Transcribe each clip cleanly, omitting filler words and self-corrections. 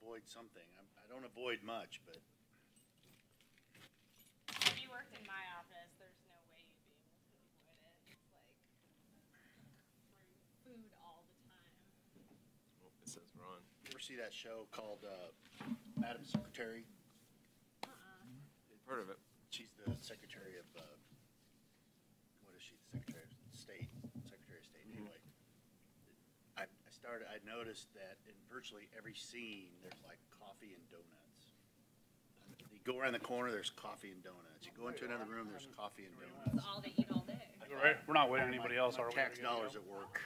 avoid something. I don't avoid much, but If you worked in my office, there's no way you'd be able to avoid it. It's like food all the time. Oh, it says Ron. you ever see that show called Madam Secretary? Heard of it. She's the Secretary of, what is she, the Secretary of State? Secretary of State, anyway. I noticed that in virtually every scene, there's like coffee and donuts. You go around the corner, there's coffee and donuts. You go into another room, there's coffee and donuts. It's all they eat all day. Right. We're not waiting on anybody else, are we? Tax dollars at work.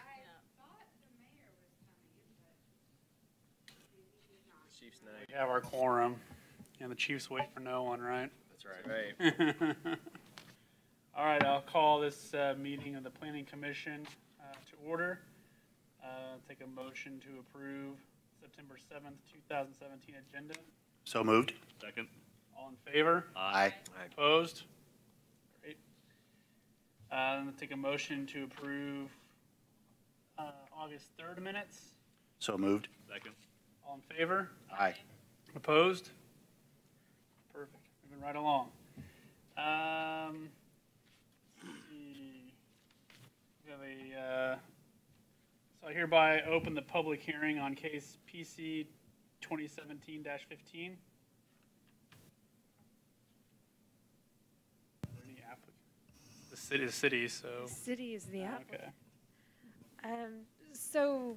The Chiefs night. We have our quorum, and the Chiefs wait for no one, right? That's right. Right. All right, I'll call this meeting of the Planning Commission to order. Take a motion to approve September 7th, 2017 agenda. So moved. Second. All in favor? Aye. Opposed? Great. Take a motion to approve August 3rd minutes. So moved. Second. All in favor? Aye. Opposed? Perfect. Moving right along. Let's see. We have a, so I hereby open the public hearing on case PC 2017-15. Any applicants? The city, so. The city is the applicant. Okay. So,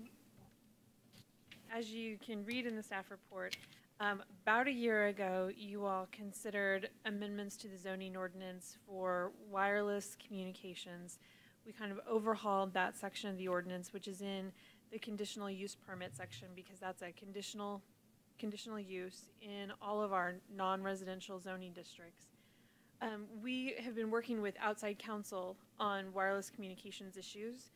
as you can read in the staff report, about a year ago, you all considered amendments to the zoning ordinance for wireless communications. We kind of overhauled that section of the ordinance, which is in the conditional use permit section, because that's a conditional use in all of our non-residential zoning districts. We have been working with outside counsel on wireless communications issues,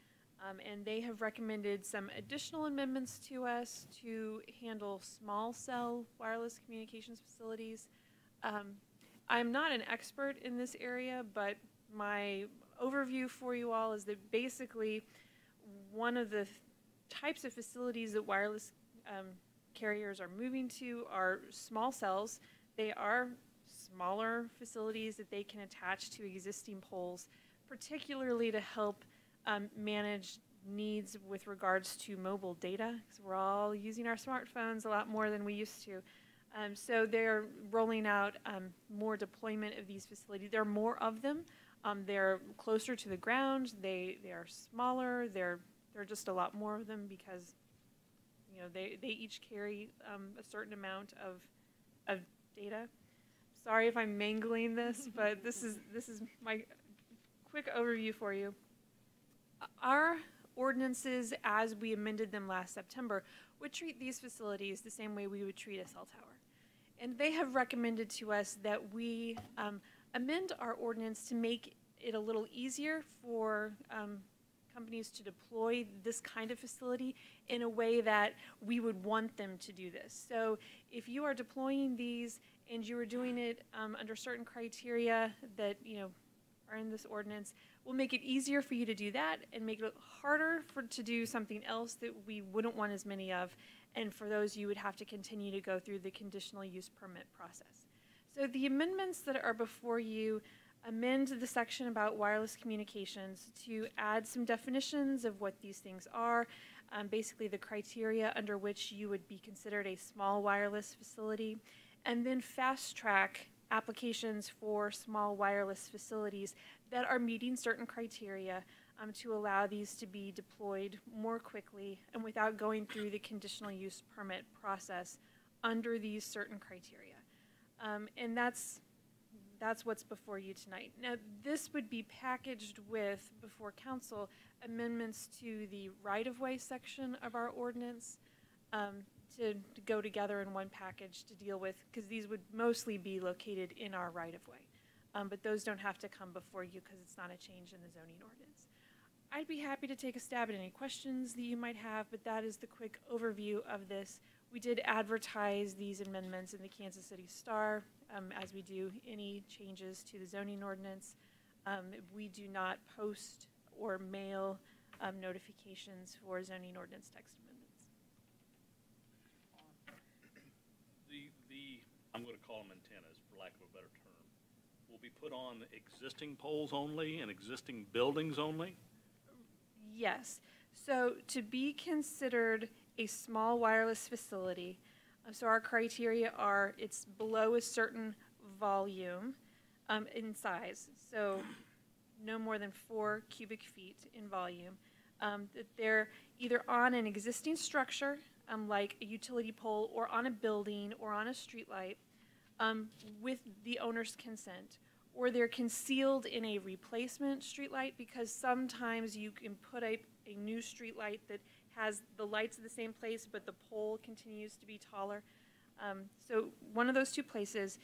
and they have recommended some additional amendments to us to handle small cell wireless communications facilities. I'm not an expert in this area, but my overview for you all is that basically one of the types of facilities that wireless carriers are moving to are small cells. They are smaller facilities that they can attach to existing poles, particularly to help manage needs with regards to mobile data, because we're all using our smartphones a lot more than we used to. So they're rolling out more deployment of these facilities. There are more of them. They're closer to the ground. They are smaller. There are just a lot more of them because, you know, they each carry a certain amount of data. Sorry if I'm mangling this, but this is my quick overview for you. Our ordinances, as we amended them last September, would treat these facilities the same way we would treat a cell tower. And they have recommended to us that we amend our ordinance to make it a little easier for companies to deploy this kind of facility in a way that we would want them to do this. So if you are deploying these and you are doing it under certain criteria that, you know, are in this ordinance, we'll make it easier for you to do that and make it harder to do something else that we wouldn't want as many of. And for those, you would have to continue to go through the conditional use permit process. So the amendments that are before you amend the section about wireless communications to add some definitions of what these things are, basically the criteria under which you would be considered a small wireless facility, and then fast track applications for small wireless facilities that are meeting certain criteria to allow these to be deployed more quickly and without going through the conditional use permit process under these certain criteria. And that's what's before you tonight. Now, this would be packaged with, before council, amendments to the right-of-way section of our ordinance to go together in one package to deal with, because these would mostly be located in our right-of-way. But those don't have to come before you because it's not a change in the zoning ordinance. I'd be happy to take a stab at any questions that you might have, but that is the quick overview of this. We did advertise these amendments in the Kansas City Star, as we do any changes to the zoning ordinance. We do not post or mail notifications for zoning ordinance text amendments. I'm gonna call them antennas, for lack of a better term, will be put on existing poles only and existing buildings only? Yes. So to be considered a small wireless facility, so our criteria are it's below a certain volume in size, so no more than 4 cubic feet in volume, that they're either on an existing structure, like a utility pole, or on a building, or on a streetlight, with the owner's consent, or they're concealed in a replacement streetlight, because sometimes you can put a new streetlight that has the lights in the same place, but the pole continues to be taller. So one of those two places,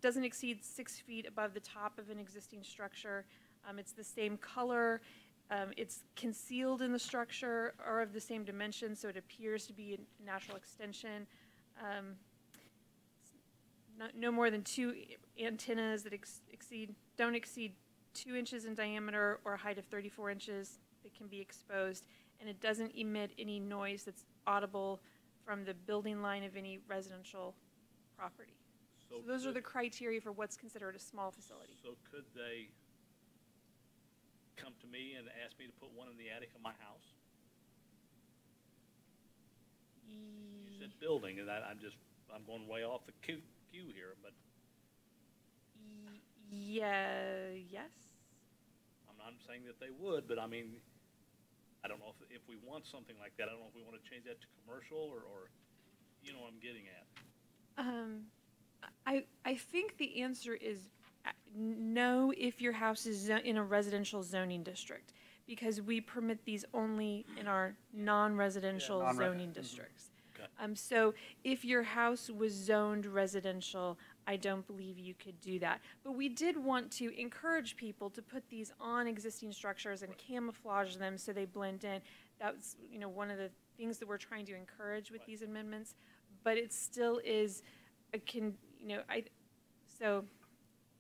doesn't exceed 6 feet above the top of an existing structure. It's the same color. It's concealed in the structure, or of the same dimension, so it appears to be a natural extension. No more than 2 antennas that don't exceed 2 inches in diameter or a height of 34 inches that can be exposed, and it doesn't emit any noise that's audible from the building line of any residential property. So those are the criteria for what's considered a small facility. So could they come to me and ask me to put one in the attic of my house? You said building, and I'm going way off the queue here, but Yes. I'm not saying that they would, but I mean, I don't know if we want something like that. I don't know if we want to change that to commercial or you know what I'm getting at. I think the answer is no if your house is in a residential zoning district, because we permit these only in our non-residential zoning districts. Okay. So if your house was zoned residential, I don't believe you could do that. But we did want to encourage people to put these on existing structures and camouflage them so they blend in. That's, one of the things that we're trying to encourage with these amendments. But it still is so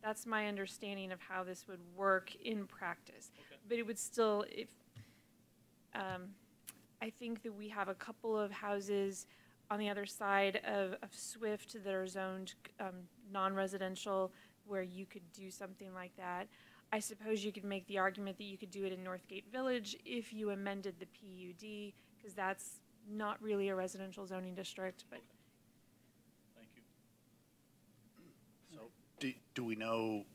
that's my understanding of how this would work in practice. Okay. But it would still, I think that we have a couple of houses on the other side of Swift that are zoned non-residential where you could do something like that. I suppose you could make the argument that you could do it in Northgate Village if you amended the PUD, because that's not really a residential zoning district. But Thank you. So do we know,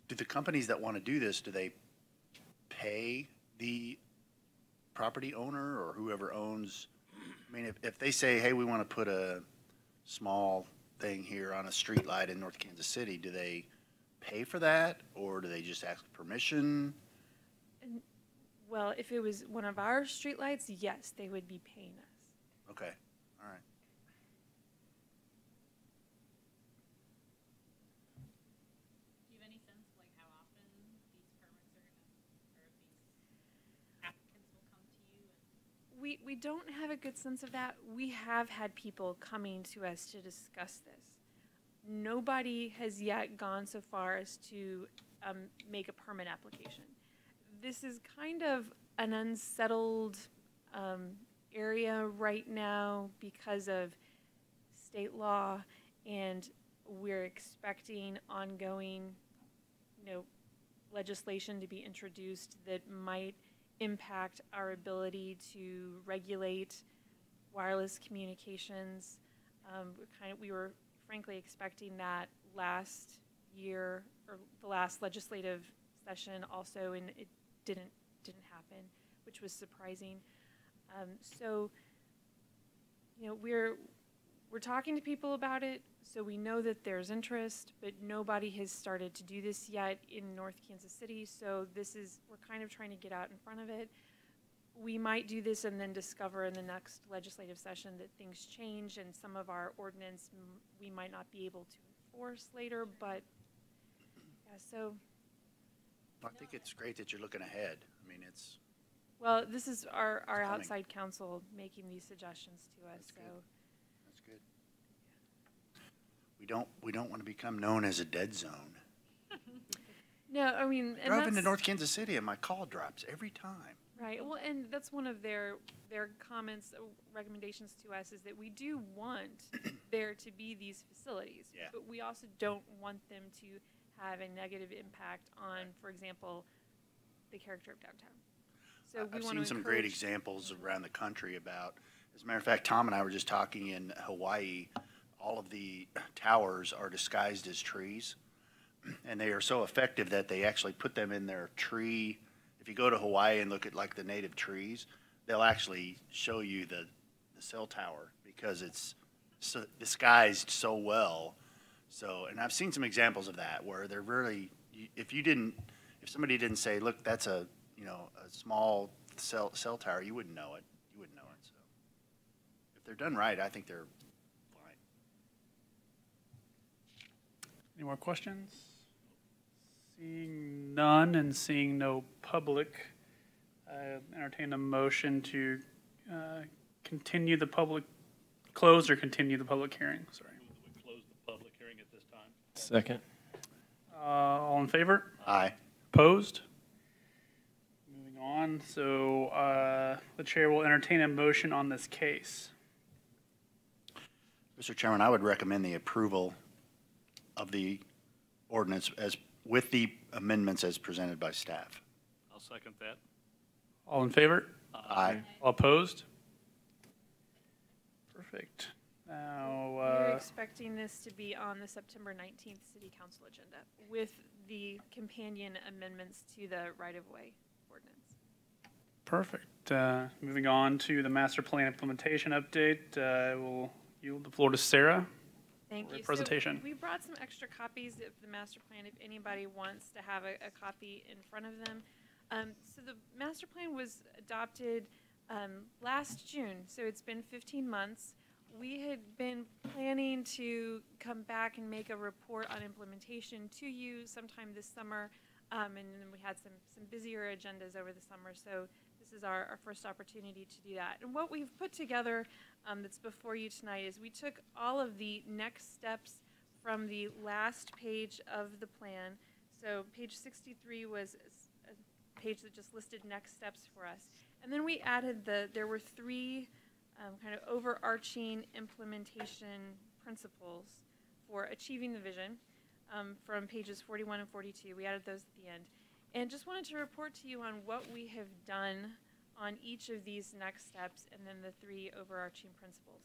do the companies that want to do this, do they pay the property owner or whoever owns? I mean, if they say, hey, we want to put a small thing here on a street light in North Kansas City, do they pay for that, or do they just ask permission? well, if it was one of our streetlights, yes, they would be paying us. Okay, all right. Do you have any sense like how often these permits are gonna, or these applicants will come to you? And We don't have a good sense of that. We have had people coming to us to discuss this. Nobody has yet gone so far as to make a permit application. This is kind of an unsettled area right now because of state law, and we're expecting ongoing, legislation to be introduced that might impact our ability to regulate wireless communications. We were frankly expecting that last year, or the last legislative session also, and it didn't happen, which was surprising. So we're talking to people about it, so we know that there's interest, but nobody has started to do this yet in North Kansas City, so we're kind of trying to get out in front of it. We might do this and then discover in the next legislative session that things change, and some of our ordinance we might not be able to enforce later, but yeah, so. I think it's great that you're looking ahead. I mean, it's, Well, this is our coming. outside counsel making these suggestions to us, That's so. good. That's good. We don't want to become known as a dead zone. No, I mean, and Drove into that's, North Kansas City and my call drops every time. Right, well, and that's one of their comments, recommendations to us, is that we do want there to be these facilities. Yeah. But we also don't want them to have a negative impact on, for example, the character of downtown. So we I've want seen to some great encourage. examples around the country about, as a matter of fact, Tom and I were just talking in Hawaii, all of the towers are disguised as trees. And they are so effective that they actually put them in their tree. If you go to Hawaii and look at like the native trees, they'll actually show you the cell tower because it's so disguised so well. So, and I've seen some examples of that where they're really, if somebody didn't say, look, that's a small cell tower, you wouldn't know it. You wouldn't know it. So if they're done right, I think they're fine. Any more questions? Seeing none and seeing no public, entertain a motion to continue the public, close or continue the public hearing, sorry. We close the public hearing at this time. Second. All in favor? Aye. Opposed? Moving on, so the chair will entertain a motion on this case. Mr. Chairman, I would recommend the approval of the ordinance as, with the amendments as presented by staff. I'll second that. All in favor? Aye. All opposed? Perfect. Now, We're expecting this to be on the September 19th City Council agenda with the companion amendments to the right-of-way ordinance. perfect. Moving on to the master plan implementation update, I will yield the floor to Sarah. Thank Great you. presentation. So we brought some extra copies of the master plan if anybody wants to have a copy in front of them. So the master plan was adopted last June, so it's been 15 months. We had been planning to come back and make a report on implementation to you sometime this summer, and then we had some busier agendas over the summer, so this is our first opportunity to do that. And what we've put together that's before you tonight is we took all of the next steps from the last page of the plan. So page 63 was a page that just listed next steps for us. And then we added there were three kind of overarching implementation principles for achieving the vision from pages 41 and 42. We added those at the end. And just wanted to report to you on what we have done on each of these next steps and then the three overarching principles.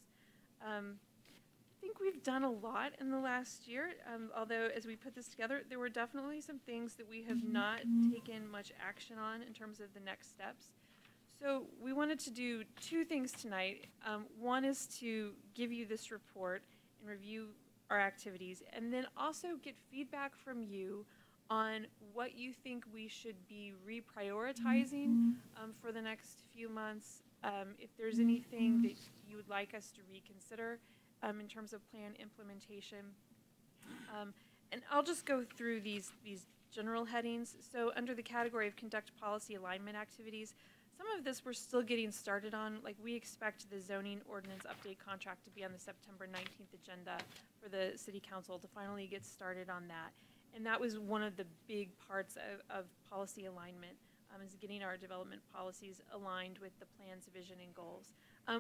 I think we've done a lot in the last year, although as we put this together, there were definitely some things that we have not taken much action on in terms of the next steps. So we wanted to do two things tonight. One is to give you this report and review our activities, and then also get feedback from you on what you think we should be reprioritizing for the next few months. If there's anything that you would like us to reconsider in terms of plan implementation. And I'll just go through these general headings. So under the category of conduct policy alignment activities, some of this we're still getting started on. Like we expect the zoning ordinance update contract to be on the September 19th agenda for the City Council to finally get started on that. And that was one of the big parts of policy alignment, is getting our development policies aligned with the plan's vision and goals.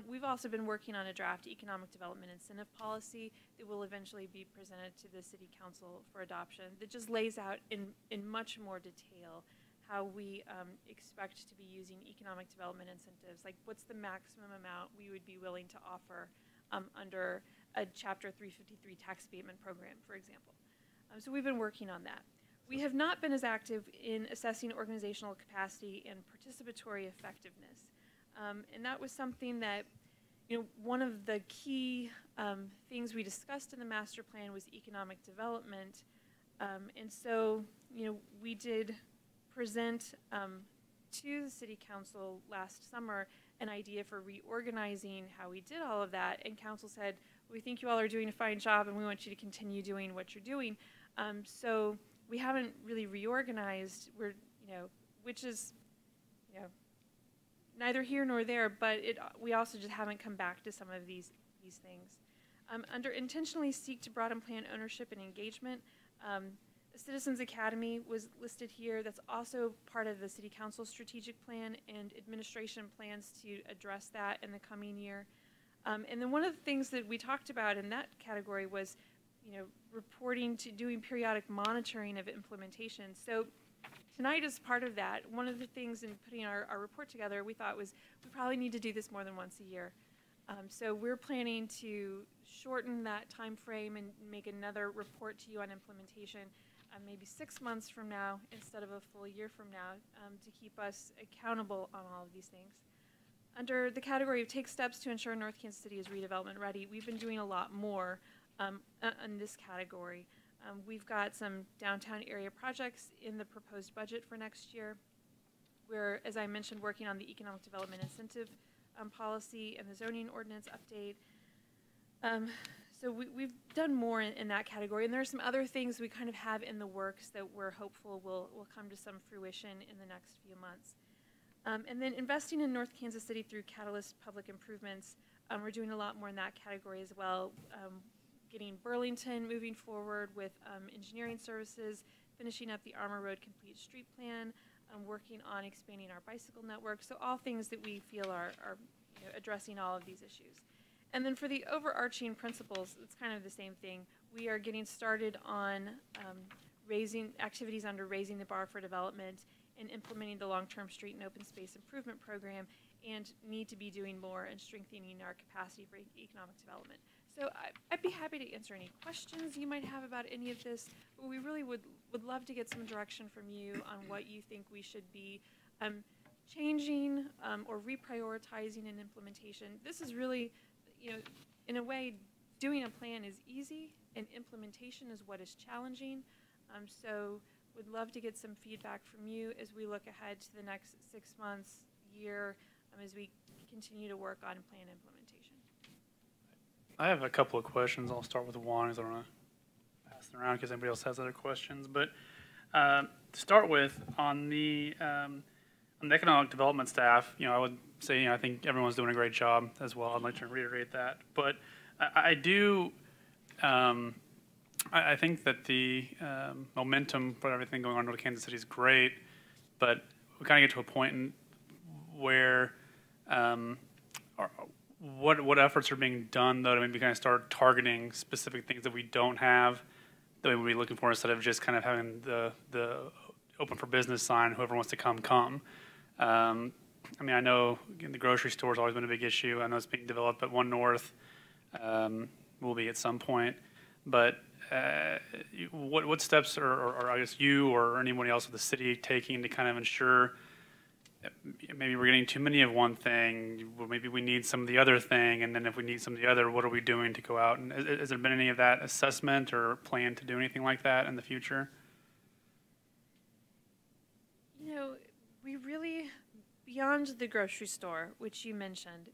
We've also been working on a draft economic development incentive policy that will eventually be presented to the City Council for adoption that just lays out in much more detail how we expect to be using economic development incentives, like what's the maximum amount we would be willing to offer under a Chapter 353 tax abatement program, for example. So we've been working on that. We have not been as active in assessing organizational capacity and participatory effectiveness. And that was something that, one of the key things we discussed in the master plan was economic development. And so, we did present to the City Council last summer an idea for reorganizing how we did all of that. And Council said, we think you all are doing a fine job and we want you to continue doing what you're doing. So we haven't really reorganized, which is, neither here nor there, but we also just haven't come back to some of these things. Under intentionally seek to broaden plan ownership and engagement, Citizens Academy was listed here. That's also part of the city council strategic plan, and administration plans to address that in the coming year. And then one of the things that we talked about in that category was, reporting to doing periodic monitoring of implementation. So tonight is part of that. One of the things in putting our report together, we thought was we probably need to do this more than once a year. So we're planning to shorten that time frame and make another report to you on implementation maybe 6 months from now instead of a full year from now to keep us accountable on all of these things. Under the category of take steps to ensure North Kansas City is redevelopment ready, we've been doing a lot more in this category. We've got some downtown area projects in the proposed budget for next year. We're, as I mentioned, working on the economic development incentive policy and the zoning ordinance update. So we've done more in that category, and there are some other things we kind of have in the works that we're hopeful will come to some fruition in the next few months. And then investing in North Kansas City through Catalyst Public Improvements, we're doing a lot more in that category as well. Getting Burlington moving forward with engineering services, finishing up the Armour Road Complete Street Plan, working on expanding our bicycle network. So all things that we feel are addressing all of these issues. And then for the overarching principles, it's kind of the same thing. We are getting started on raising activities under raising the bar for development and implementing the long-term street and open space improvement program, and need to be doing more and strengthening our capacity for economic development. So I'd be happy to answer any questions you might have about any of this, but we really would love to get some direction from you on what you think we should be changing or reprioritizing in implementation. This is really, in a way, doing a plan is easy and implementation is what is challenging. So would love to get some feedback from you as we look ahead to the next 6 months, year, as we continue to work on plan implementation. I have a couple of questions. I'll start with one because I don't want to pass it around because anybody else has other questions. But to start with, on the economic development staff, I would say, I think everyone's doing a great job as well. I'd like to reiterate that. But I do, I think that the momentum for everything going on in North Kansas City is great, but we kind of get to a point where what efforts are being done, though, to maybe kind of start targeting specific things that we don't have that we would be looking for instead of just kind of having the open for business sign, whoever wants to come. I know the grocery store has always been a big issue. I know it's being developed at One North, will be at some point. But what steps are I guess you or anybody else with the city taking to kind of ensure maybe we're getting too many of one thing, maybe we need some of the other thing, and then if we need some of the other, what are we doing to go out? And has there been any of that assessment or plan to do anything like that in the future? We really, beyond the grocery store, which you mentioned,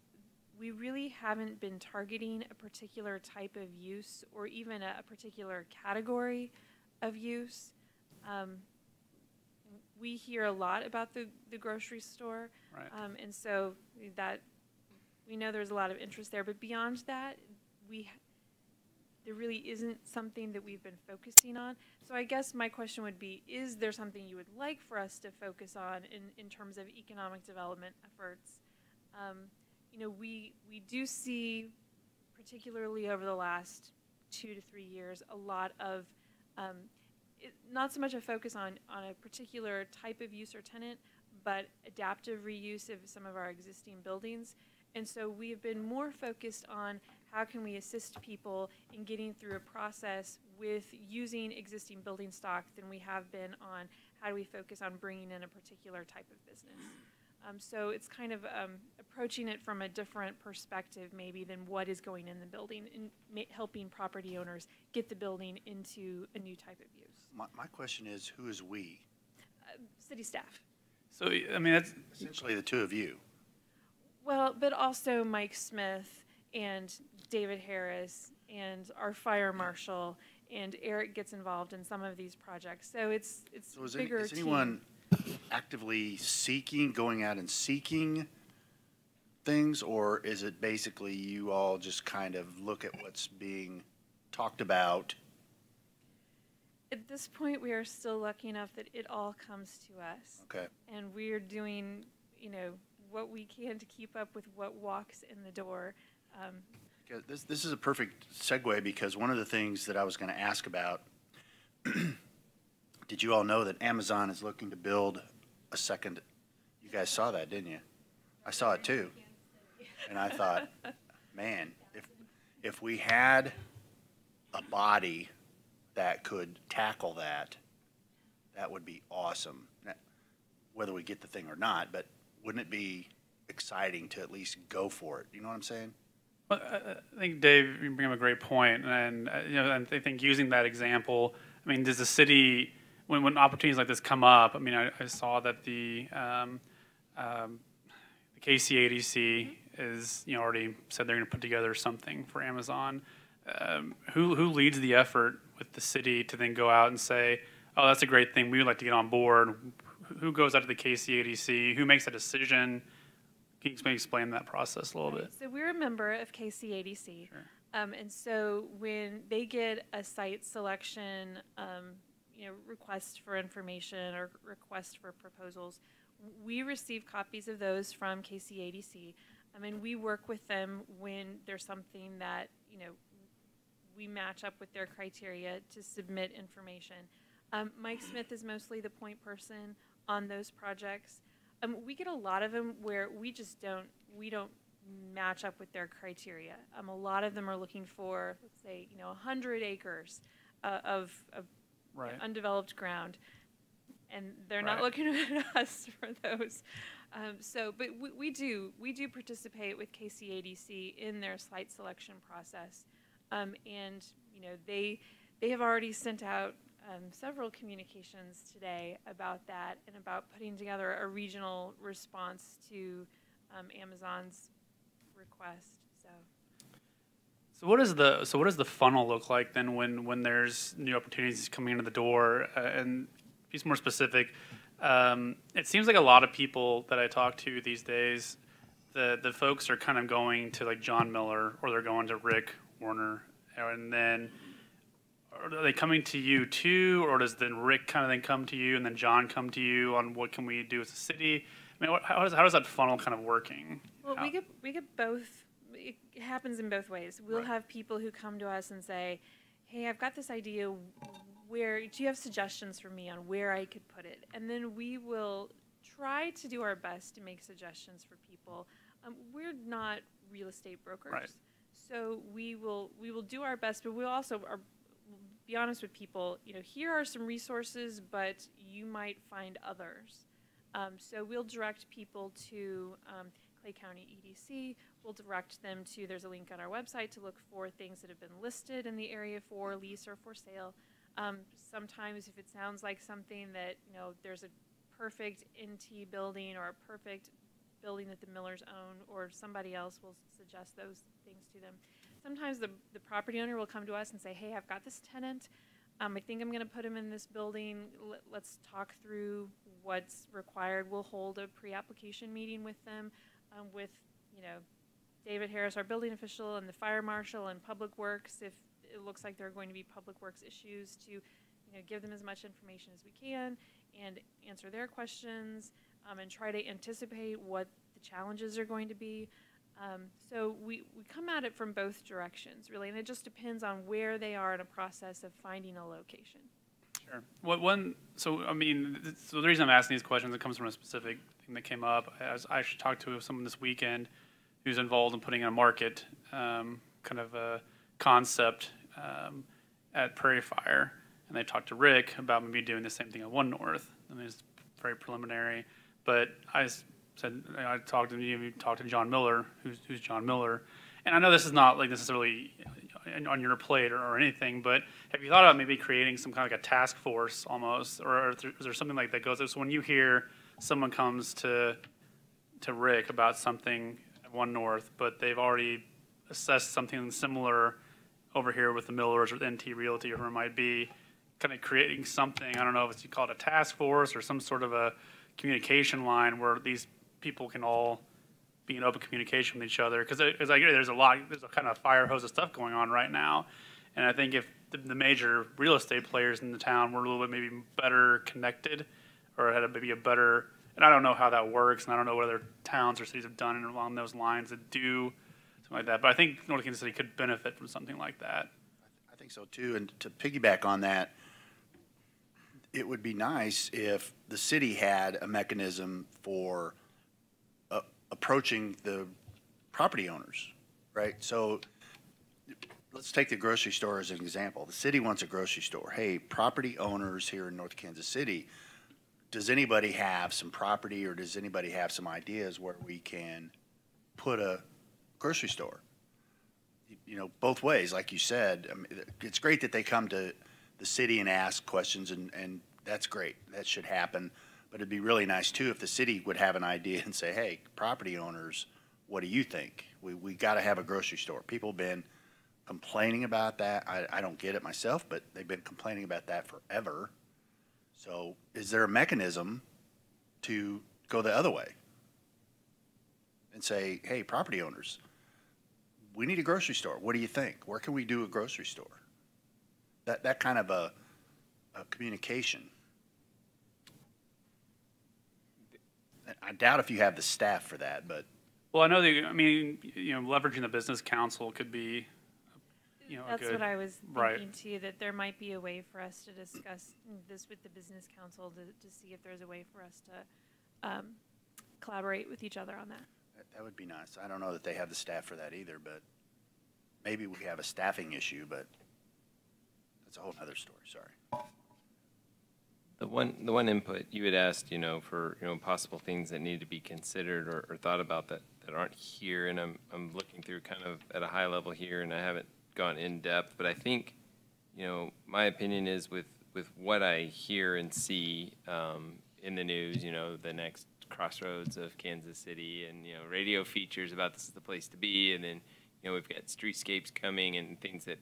we really haven't been targeting a particular type of use or even a particular category of use. We hear a lot about the grocery store, right. And so that we know there's a lot of interest there. But beyond that, there really isn't something that we've been focusing on. So I guess my question would be: is there something you would like for us to focus on in terms of economic development efforts? We do see, particularly over the last 2 to 3 years, a lot of not so much a focus on a particular type of use or tenant, but adaptive reuse of some of our existing buildings. And so we have been more focused on how can we assist people in getting through a process with using existing building stock than we have been on how do we focus on bringing in a particular type of business. So it's kind of approaching it from a different perspective maybe than what is going in the building and helping property owners get the building into a new type of use. My question is, who is we? City staff. So, that's Essentially the two of you. Well, but also Mike Smith and David Harris and our fire marshal, and Eric gets involved in some of these projects. So it's So bigger is anyone team. actively going out and seeking things, or is it basically you all just kind of look at what's being talked about? At this point, we are still lucky enough that it all comes to us. Okay. And we're doing, what we can to keep up with what walks in the door. Okay, this is a perfect segue because one of the things that I was going to ask about, did you all know that Amazon is looking to build a second? You guys saw that, didn't you? I saw it too. And I thought, man, if we had a body that could tackle that, that would be awesome. Now, whether we get the thing or not, but wouldn't it be exciting to at least go for it? You know what I'm saying? Well, I think, Dave, you bring up a great point, and and I think using that example, I mean, does the city, when opportunities like this come up, I mean, I saw that the KCADC is, already said they're going to put together something for Amazon. Who leads the effort with the city to then go out and say, oh, that's a great thing, we would like to get on board? Who goes out to the KCADC? Who makes a decision? Can you explain that process a little bit? So we're a member of KCADC. Sure. And so when they get a site selection, request for information or request for proposals, we receive copies of those from KCADC. And we work with them when there's something that, we match up with their criteria to submit information. Mike Smith is mostly the point person on those projects. We get a lot of them where we don't match up with their criteria. A lot of them are looking for, let's say, 100 acres of Right. undeveloped ground, and they're Right. not looking at us for those. But we do participate with KCADC in their site selection process, and they have already sent out several communications today about that and about putting together a regional response to Amazon's request. So what does the funnel look like then when there's new opportunities coming into the door? And to be more specific, it seems like a lot of people that I talk to these days, the folks are kind of going to like John Miller or they're going to Rick Warner, and then are they coming to you too, or does then Rick kind of then come to you and then John come to you on what can we do as a city? I mean, how does that funnel kind of working? Well, we get both. It happens in both ways. We'll Right. have people who come to us and say, "Hey, I've got this idea. Where do you have suggestions for me on where I could put it?" And then we will try to do our best to make suggestions for people. We're not real estate brokers, Right. so we will do our best, but we'll also be honest with people. Here are some resources, but you might find others. So we'll direct people to Clay County EDC. We'll direct them to, there's a link on our website to look for things that have been listed in the area for lease or for sale. Sometimes if it sounds like something that, there's a perfect NT building or a perfect building that the Millers own, or somebody else will suggest those things to them. Sometimes the property owner will come to us and say, "Hey, I've got this tenant. I think I'm going to put him in this building. Let's talk through what's required." We'll hold a pre-application meeting with them, with, David Harris, our building official, and the fire marshal and Public Works, if it looks like there are going to be Public Works issues, to, give them as much information as we can and answer their questions, and try to anticipate what the challenges are going to be. So we come at it from both directions, really, and it just depends on where they are in a process of finding a location. Sure. So the reason I'm asking these questions, it comes from a specific thing that came up. I actually talked to someone this weekend who's involved in putting in a market, kind of a concept at Prairie Fire, and they talked to Rick about maybe doing the same thing at One North. I mean, it's very preliminary, but I said, I talked to you talked to John Miller, who's John Miller, and I know this is not like necessarily on your plate or anything, but have you thought about maybe creating some kind of like a task force almost, or is there something like that goes? So when you hear someone comes to Rick about something at One North, but they've already assessed something similar over here with the Millers or the NT Realty or whoever it might be, kind of creating something, I don't know if you call it a task force or some sort of a communication line where these people can all be in open communication with each other, because as I get it, there's a kind of fire hose of stuff going on right now, and I think if the major real estate players in the town were a little bit maybe better connected, or had maybe a better. And I don't know how that works, and I don't know what other towns or cities have done along those lines that do something like that. But I think North Kansas City could benefit from something like that. I think so too. And to piggyback on that, it would be nice if the city had a mechanism for approaching the property owners, right? So let's take the grocery store as an example. The city wants a grocery store. Hey, property owners here in North Kansas City, does anybody have some property, or does anybody have some ideas where we can put a grocery store? You know, both ways, like you said. I mean, it's great that they come to the city and ask questions, and that's great. That should happen. But it'd be really nice too if the city would have an idea and say, hey, property owners, what do you think? We got to have a grocery store. People have been complaining about that. I don't get it myself, but they've been complaining about that forever. So is there a mechanism to go the other way and say, hey, property owners, we need a grocery store. What do you think? Where can we do a grocery store? That kind of a communication. I doubt if you have the staff for that, but. Well, I know that, I mean, leveraging the business council could be, That's good, what I was right. thinking too, that there might be a way for us to discuss this with the business council to see if there's a way for us to collaborate with each other on that. That would be nice. I don't know that they have the staff for that either, but maybe we have a staffing issue, but that's a whole other story. Sorry. The one input you had asked, for possible things that need to be considered or thought about that aren't here, and I'm looking through kind of at a high level here, and I haven't gone in depth, but I think, my opinion is with what I hear and see in the news, the next crossroads of Kansas City, and radio features about this is the place to be, and then we've got streetscapes coming and things that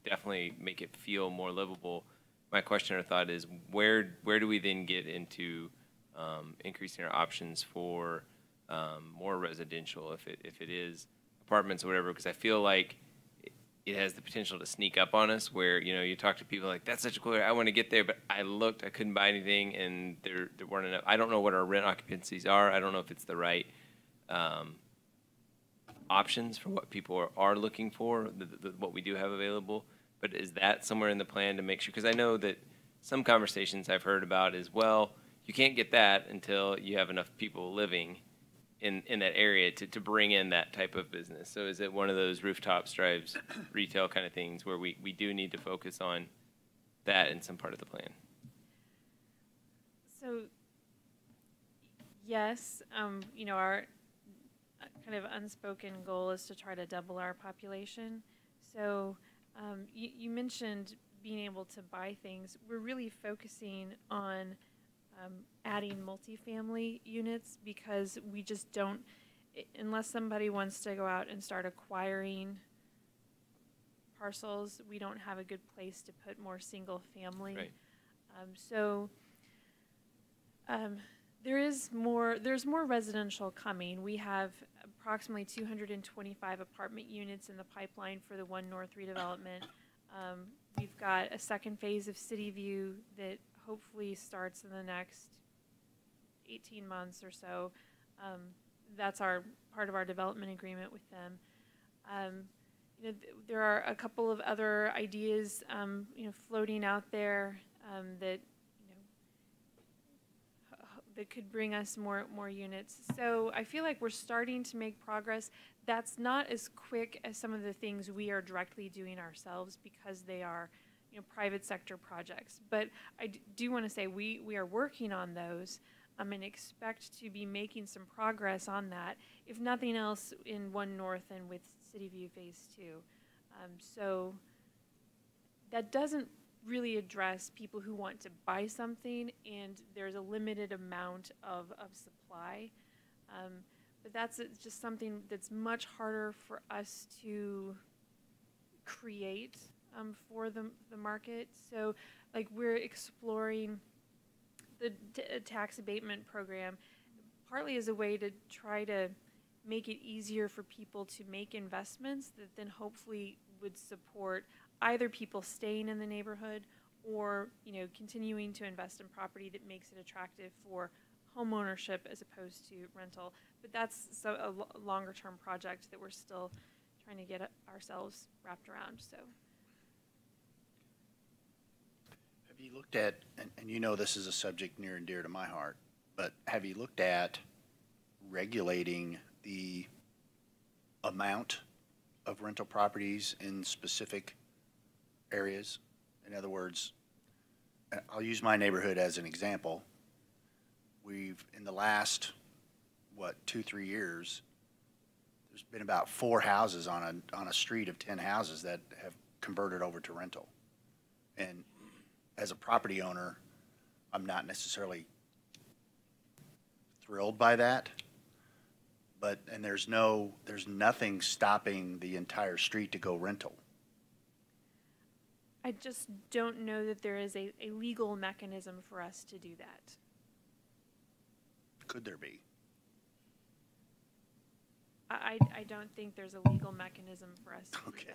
definitely make it feel more livable. My question or thought is, where do we then get into increasing our options for more residential, if it is apartments or whatever? Because I feel like it has the potential to sneak up on us. Where you talk to people like, that's such a cool area, I want to get there, but I looked, I couldn't buy anything, and there weren't enough. I don't know what our rent occupancies are. I don't know if it's the right options for what people are looking for, what we do have available. But is that somewhere in the plan to make sure? Because I know that some conversations I've heard about is, well, you can't get that until you have enough people living in that area to bring in that type of business. So is it one of those rooftops, drives, retail kind of things where we do need to focus on that in some part of the plan? So, yes, our kind of unspoken goal is to try to double our population. So you mentioned being able to buy things. We're really focusing on adding multifamily units because we just don't, unless somebody wants to go out and start acquiring parcels, we don't have a good place to put more single family. Right. There's more residential coming. We have approximately 225 apartment units in the pipeline for the One North redevelopment. We've got a second phase of City View that hopefully starts in the next 18 months or so. That's part of our development agreement with them. There are a couple of other ideas, floating out there that that could bring us more units. So I feel like we're starting to make progress. That's not as quick as some of the things we are directly doing ourselves because they are, private sector projects. But I do want to say we are working on those and expect to be making some progress on that, if nothing else in One North and with City View Phase 2. So that doesn't really address people who want to buy something and there's a limited amount of supply. But that's just something that's much harder for us to create for the market. So like we're exploring the tax abatement program partly as a way to try to make it easier for people to make investments that then hopefully would support either people staying in the neighborhood or, you know, continuing to invest in property that makes it attractive for home ownership as opposed to rental. But that's a longer-term project that we're still trying to get ourselves wrapped around, so. Have you looked at, and you know this is a subject near and dear to my heart, but have you looked at regulating the amount of rental properties in specific areas? In other words, I'll use my neighborhood as an example. We've, in the last, 2-3 years, there's been about 4 houses on a street of 10 houses that have converted over to rental. And as a property owner, I'm not necessarily thrilled by that. And there's nothing stopping the entire street to go rental. I just don't know that there is a legal mechanism for us to do that. Could there be? I don't think there's a legal mechanism for us to do Okay.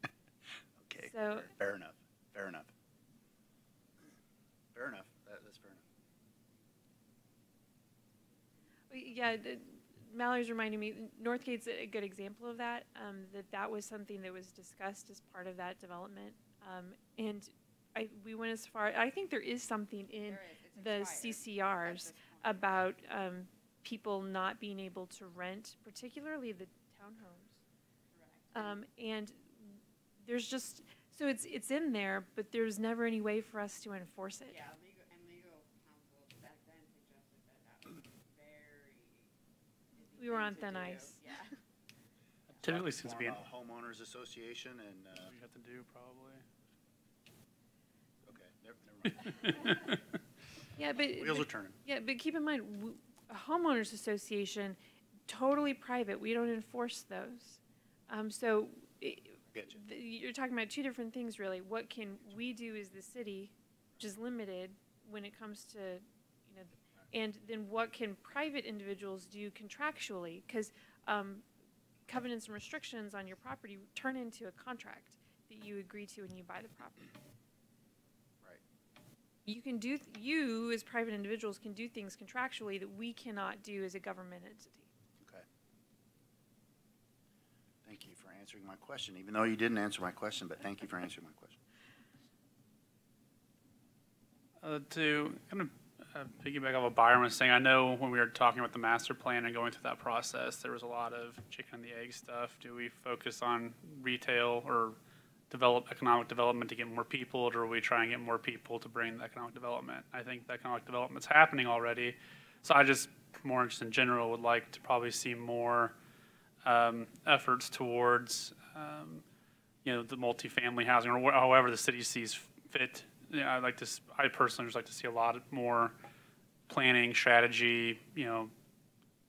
that. Okay. So- Fair enough. Fair enough. Fair enough. That's fair enough. Yeah, Mallory's reminding me, Northgate's a good example of that, that was something that was discussed as part of that development. And we went as far, I think there is something in the CCRs about people not being able to rent, particularly the townhomes. And there's just, so it's in there, but there's never any way for us to enforce it. Yeah, legal counsel back then suggested that was very. We were on to thin do. ice. Yeah. Typically seems to be Form an a homeowners association and, we have to do probably. okay, never mind. Yeah, but. Wheels are turning. Yeah, but keep in mind, a homeowners association, totally private, we don't enforce those. So Get you. you're talking about two different things, really. What can we do as the city, which is limited when it comes to, you know, and then what can private individuals do contractually? Because covenants and restrictions on your property turn into a contract that you agree to when you buy the property. Right. You can do, you as private individuals can do things contractually that we cannot do as a government entity. Okay. Thank you for answering my question, even though you didn't answer my question, but thank you for answering my question. To kind of piggyback off what Byron was saying, I know when we were talking about the master plan and going through that process, there was a lot of chicken and the egg stuff. Do we focus on retail or develop economic development to get more people, or do we try and get more people to bring the economic development? I think the economic development's happening already. So I just, more just in general, would like to probably see more efforts towards, you know, the multifamily housing or however the city sees fit. Yeah, I personally just like to see a lot more planning, strategy, you know,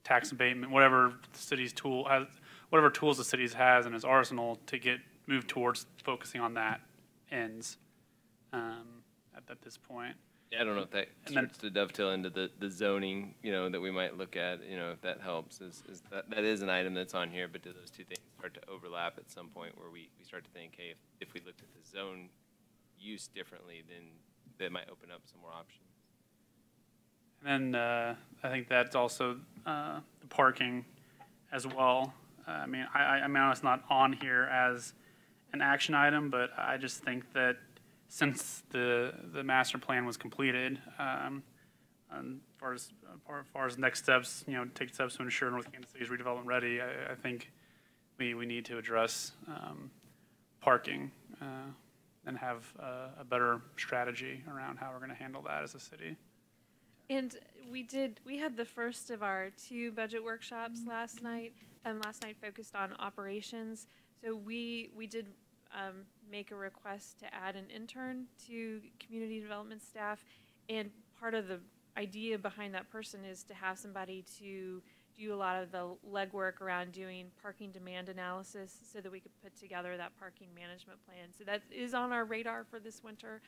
tax abatement, whatever the city's tool has, whatever tools the city has in its arsenal to move towards focusing on that ends at this point. Yeah, I don't know if that And then- starts to dovetail into the zoning, you know, that we might look at, you know, if that helps. Is that is an item that's on here, but do those two things start to overlap at some point where we start to think, hey, if we looked at the zone use differently, then that might open up some more options. And then I think that's also the parking as well. I mean, I know it's not on here as an action item, but I just think that since the master plan was completed, and as far as next steps, you know, take steps to ensure North Kansas City is redevelopment ready, I think we need to address parking and have a better strategy around how we're going to handle that as a city. And we had the first of our 2 budget workshops last night, and last night focused on operations. So we did make a request to add an intern to community development staff, and part of the idea behind that person is to have somebody to do a lot of the legwork around doing parking demand analysis so that we could put together that parking management plan. So that is on our radar for this winter,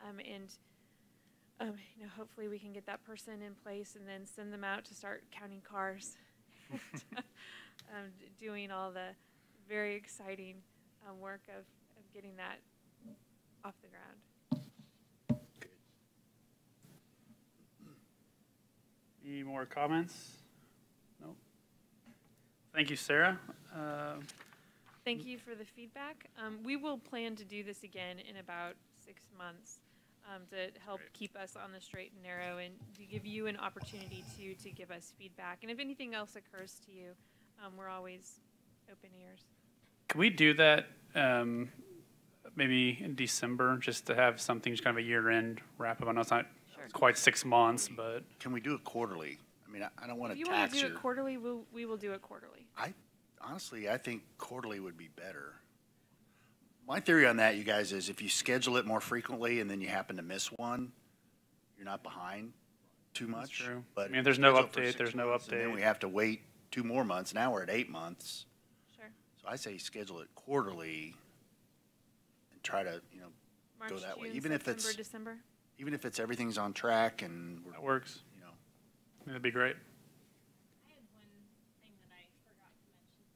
and you know, hopefully we can get that person in place and then send them out to start counting cars, doing all the very exciting work of getting that off the ground. Any more comments? No. Thank you, Sarah. Thank you for the feedback. We will plan to do this again in about 6 months to help keep us on the straight and narrow and to give you an opportunity to give us feedback. And if anything else occurs to you, we're always open ears. Can we do that maybe in December, just to have something, just kind of a year-end wrap-up? I know it's not quite 6 months, but Can we do it quarterly? I mean, I don't want If to you want tax to do your. it quarterly, we will do it quarterly. Honestly, I think quarterly would be better. My theory on that, you guys, is if you schedule it more frequently and then you happen to miss one, you're not behind too much. true. But I mean, if there's no schedule it for update, 6 there's no months, and then update. we have to wait 2 more months. Now we're at 8 months. Sure. So I say schedule it quarterly and try to, March, Go that way, June, even if September, it's- December. even if it's everything's on track and we're, that works. you know, That'd be great. I had one thing that I forgot to mention,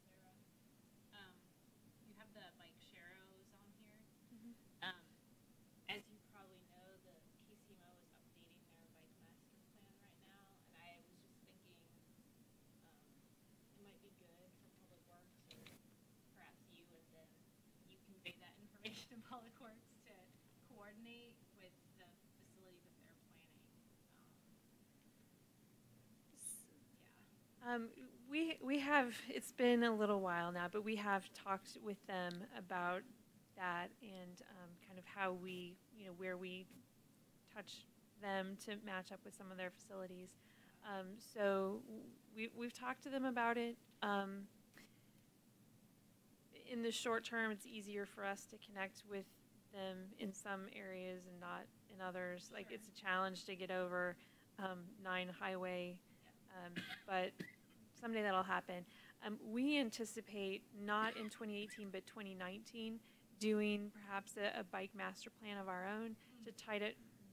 Sarah. You have the bike sharrows on here. As you probably know, the KCMO is updating their bike master plan right now, and I was just thinking, it might be good for Public Works, or perhaps you, and then you convey that information to Public Works to coordinate with the facility that they're planning. We have, it's been a little while now, but we have talked with them about that and kind of how we, where we touch them to match up with some of their facilities. So we've talked to them about it. In the short term, it's easier for us to connect with them in some areas and not in others. Like, it's a challenge to get over 9 Highway, but someday that'll happen. We anticipate, not in 2018, but 2019, doing perhaps a bike master plan of our own to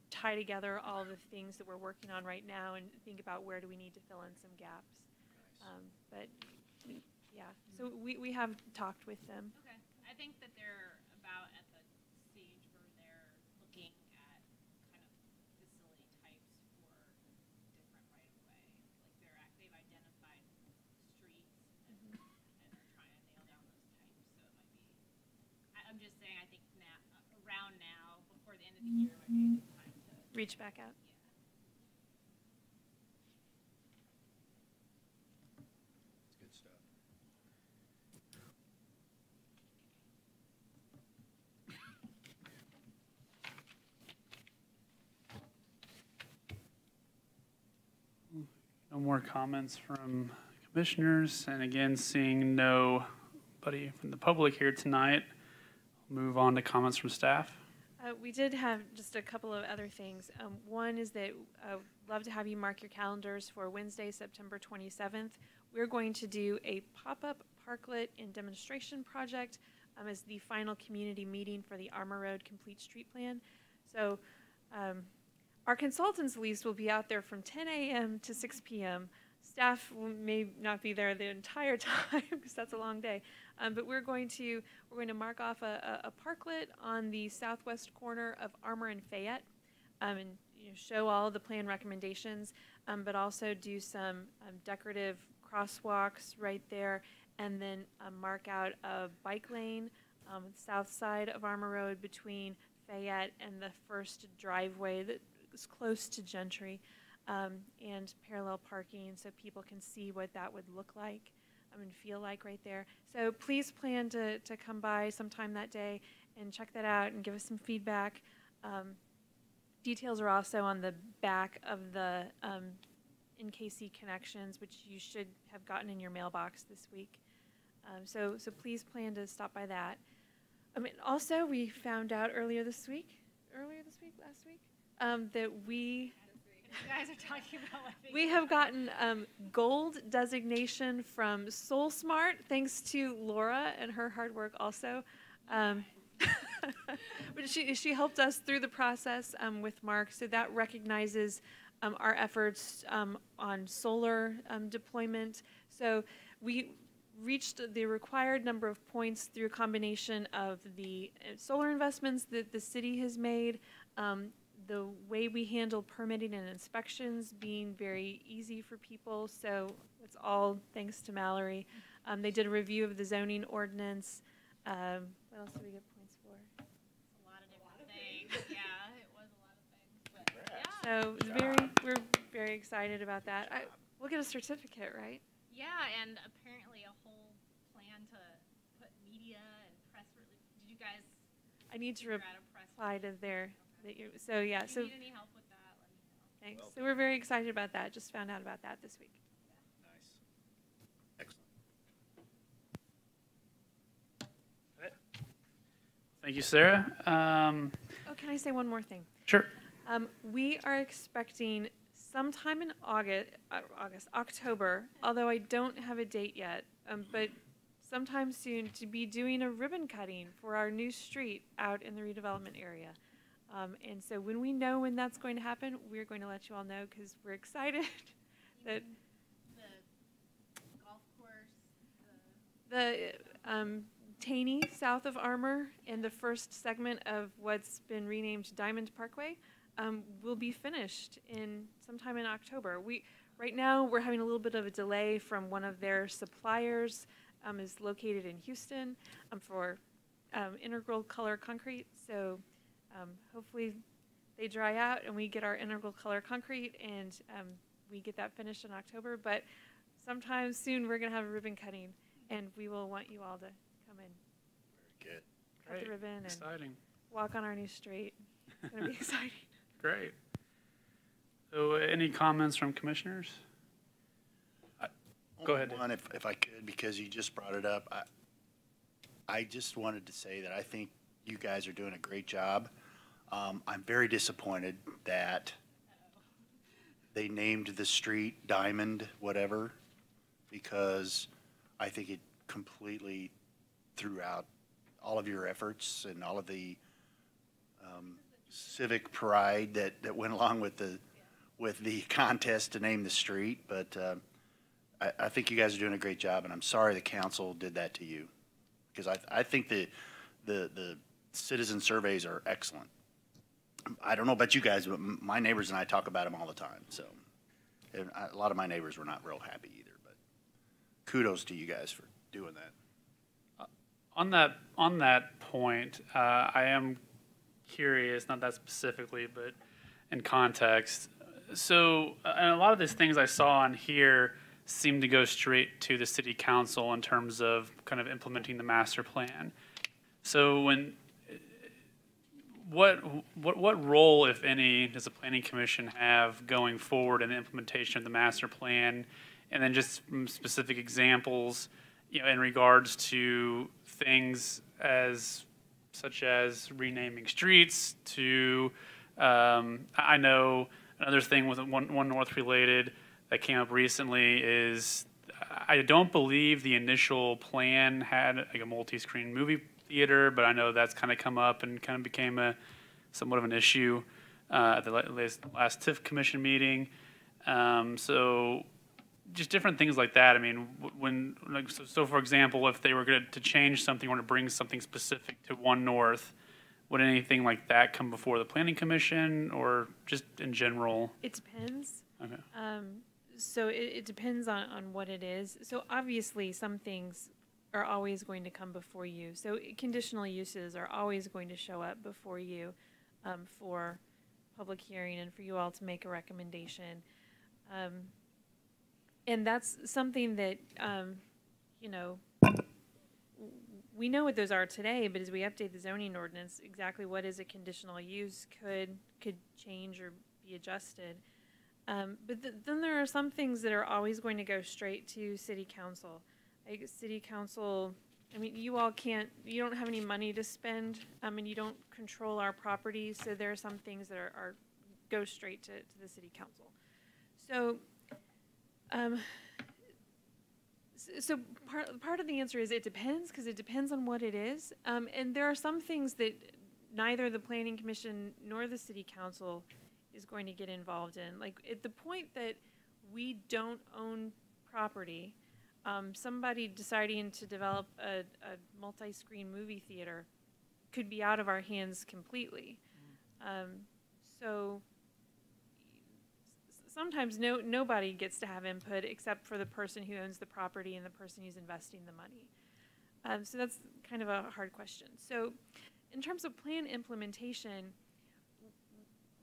tie together all the things that we're working on right now and think about where do we need to fill in some gaps. But yeah, so we have talked with them. Okay, I think that they're about at the stage where they're looking at kind of facility types for different right of way. Like they've identified streets and are trying to nail down those types. So it might be. I'm just saying. I think now, around now, before the end of the year, might be a good time to. Reach back out. it's good stuff. No more comments from commissioners, and again, seeing nobody from the public here tonight, we'll move on to comments from staff. We did have just a couple of other things. One is that I'd love to have you mark your calendars for Wednesday, September 27th. We're going to do a pop-up parklet and demonstration project as the final community meeting for the Armour Road Complete Street Plan. So our consultants' lease will be out there from 10 a.m. to 6 p.m. Staff may not be there the entire time because that's a long day. But we're going to mark off a parklet on the southwest corner of Armour and Fayette, and show all the plan recommendations, but also do some decorative crosswalks right there, and then mark out a bike lane south side of Armour Road between Fayette and the first driveway that is close to Gentry, and parallel parking so people can see what that would look like and feel like right there. So please plan to come by sometime that day and check that out and give us some feedback. Details are also on the back of the NKC connections, which you should have gotten in your mailbox this week. So please plan to stop by that. Also, we found out last week, that we You guys are talking about what we have gotten gold designation from SoulSmart, thanks to Laura and her hard work also. But she helped us through the process with Mark, so that recognizes our efforts on solar deployment. So we reached the required number of points through a combination of the solar investments that the city has made, the way we handle permitting and inspections being very easy for people. So it's all thanks to Mallory. They did a review of the zoning ordinance. What else did we get points for? A lot of different things. Yeah, it was a lot of things. But yeah. So it's we're very excited about that. We'll get a certificate, right? Yeah, and apparently a whole plan to put media and press release. Did you guys I need to figure out a press reply to there. That you, so yeah, If so you need any help with that, let me know. thanks. Well So we're very excited about that. Just found out about that this week. Nice. Excellent. Thank you, Sarah. Oh, can I say one more thing? Sure. We are expecting sometime in October, although I don't have a date yet, but sometime soon to be doing a ribbon cutting for our new street out in the redevelopment area. And so when we know when that's going to happen, we're going to let you all know because we're excited that The golf course, the Taney south of Armour and the first segment of what's been renamed Diamond Parkway will be finished in sometime in October. Right now we're having a little bit of a delay from one of their suppliers is located in Houston for integral color concrete. So hopefully they dry out and we get our integral color concrete and we get that finished in October. But sometime soon we're going to have a ribbon cutting and we will want you all to come in, Very good. cut the Great. ribbon and Exciting. walk on our new street. It's going to be exciting. Great. So any comments from commissioners? Go ahead, Dave. One, if I could, because you just brought it up, I just wanted to say that I think you guys are doing a great job. I'm very disappointed that they named the street Diamond whatever, because I think it completely threw out all of your efforts and all of the civic pride that went along with the contest to name the street. But I think you guys are doing a great job, and I'm sorry the council did that to you, because I think the citizen surveys are excellent. I don't know about you guys, but my neighbors and I talk about them all the time. So and a lot of my neighbors were not real happy either. But kudos to you guys for doing that. On that point, I am curious, not that specifically, but in context. So, and a lot of these things I saw on here seem to go straight to the city council in terms of kind of implementing the master plan. So, what role, if any, does the planning commission have going forward in the implementation of the master plan? And then just some specific examples, in regards to things such as renaming streets to, I know another thing with One North related that came up recently is I don't believe the initial plan had like a multi-screen movie theater, but I know that's kind of come up and kind of became somewhat of an issue at the last TIF commission meeting. So just different things like that. I mean, so for example, if they were going to change something or to bring something specific to One North, would anything like that come before the planning commission or just in general? It depends. Okay. So it depends on what it is. So obviously some things are always going to come before you. So conditional uses are always going to show up before you for public hearing and for you all to make a recommendation. And that's something that, we know what those are today, but as we update the zoning ordinance, exactly what is a conditional use could change or be adjusted. But then there are some things that are always going to go straight to city council. Like city council, I mean, you don't have any money to spend, and you don't control our property, so there are some things that go straight to the city council. So, so part of the answer is it depends, because it depends on what it is. And there are some things that neither the planning commission nor the city council is going to get involved in. Like at the point that we don't own property, Somebody deciding to develop a multi-screen movie theater could be out of our hands completely. So sometimes nobody gets to have input except for the person who owns the property and the person who's investing the money. So that's kind of a hard question. So in terms of plan implementation,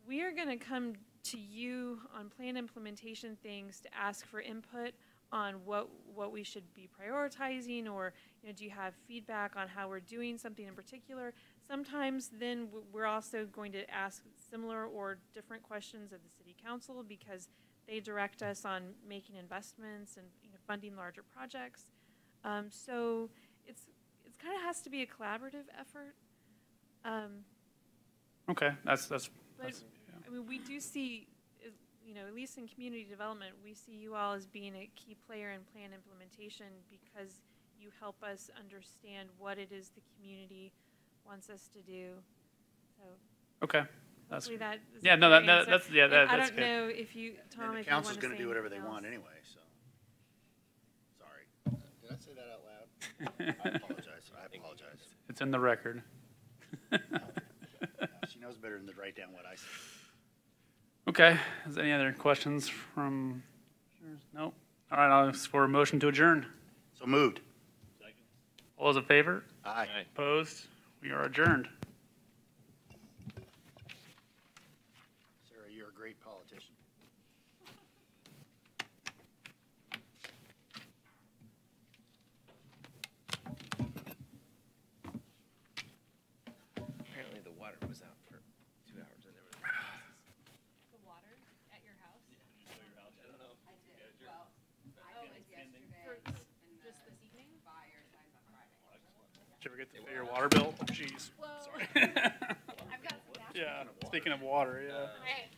we are going to come to you on plan implementation things to ask for input on what we should be prioritizing, or do you have feedback on how we're doing something in particular. Sometimes then we're also going to ask similar or different questions of the city council because they direct us on making investments and funding larger projects. So it's kind of has to be a collaborative effort. Okay, that's But I mean, we do see, at least in community development, we see you all as being a key player in plan implementation because you help us understand what it is the community wants us to do. So okay. That's hopefully that is yeah. a No, clear that answer. that's yeah. And That, I that's don't good. know if you, Tom, And the if you want council's to gonna say do whatever they anything want else. anyway, so. Sorry. Did I say that out loud? I apologize. I apologize. It's in the record. She knows better than to write down what I said. Okay. Is there any other questions from? Nope. All right. I'll ask for a motion to adjourn. So moved. All those in favor? Aye. Aye. Opposed? We are adjourned. Sarah, you're a great politician. Apparently the water was out for 2 hours and there was. The water at your house? I did, well, I did yesterday, For and just this evening? fire signs on Friday. Did you ever get to pay your water bill? Oh, jeez. Whoa. Sorry. I've got some natural. Yeah. Speaking of water, yeah. Alright,